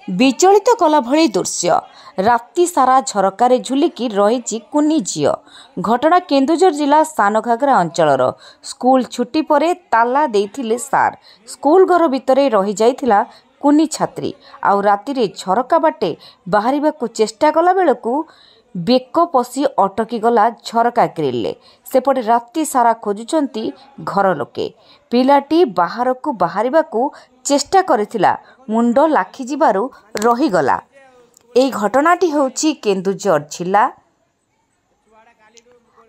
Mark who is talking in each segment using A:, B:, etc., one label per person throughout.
A: विचलित कला भली दृश्य राति सारा झरकार झुलिकी रही कुनी झील। घटना केन्दुझर जिला सानघागरा अंचलर स्कूल छुट्टी पर ताला देइथिले सार। स्कूल घर भितर रही जाइथिला कुनी छात्री आउ रातिरे झरका बाटे बाहरिबाकू चेष्टा कला बेलकू बेक पशी अटकी गला झरका ग्रिल्ले। सेपटे राति सारा खोजुचंती घर लोके। पिलाटी बाहरकू बाहरिबाकू चेष्टा करिथिला मुंड लाखि जिबारु रहीगला। एई घटनाटी होउछि केन्दुझर जिला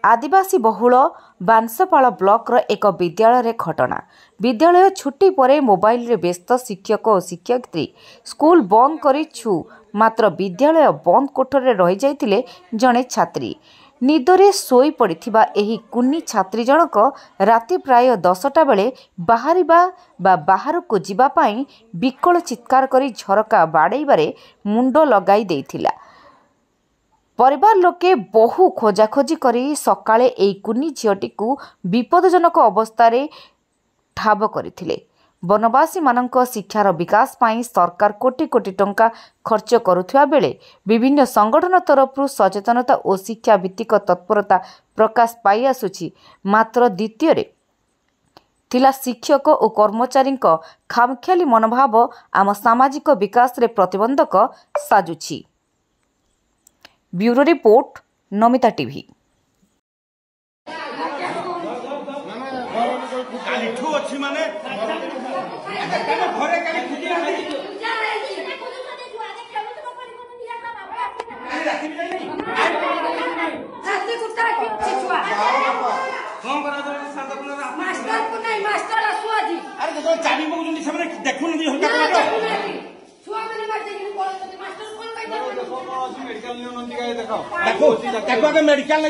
A: आदिवासी बहुल बांसपाल ब्लॉक एक विद्यालय घटना। विद्यालय छुट्टी पर मोबाइल रे व्यस्त शिक्षक और शिक्षयित्री स्कूल बंद करिछु मात्र विद्यालय बंद कोठरे रही जाइतिले जणे छात्री। निदरे सोई पड़िथिबा एही कुनी छात्री जनक राति प्राय 10टा बेले बाहरकू जिबा पाई विकल चित्कार करी झरका बाड़ेबारे मुंड लगाई देइथिला। परिवार लोके बहु खोजाखोजी करी सकाळे एई कुनी झियोटीकू विपदजनक अवस्था ठाब करथिले। वनवासी मानक शिक्षार विकास पाई सरकार कोटी कोटी टंका खर्च करुथिबा बेले विभिन्न संगठन तरफरु सचेतनता और शिक्षा भित्तिक तत्परता प्रकाश पाई आसुछि। मात्र द्वितीय थिला शिक्षक और कर्मचारी खामख्याली मनोभाव आम सामाजिक विकास रे प्रतिबंधक साजुछि। Bureau report Namita TV.
B: Medical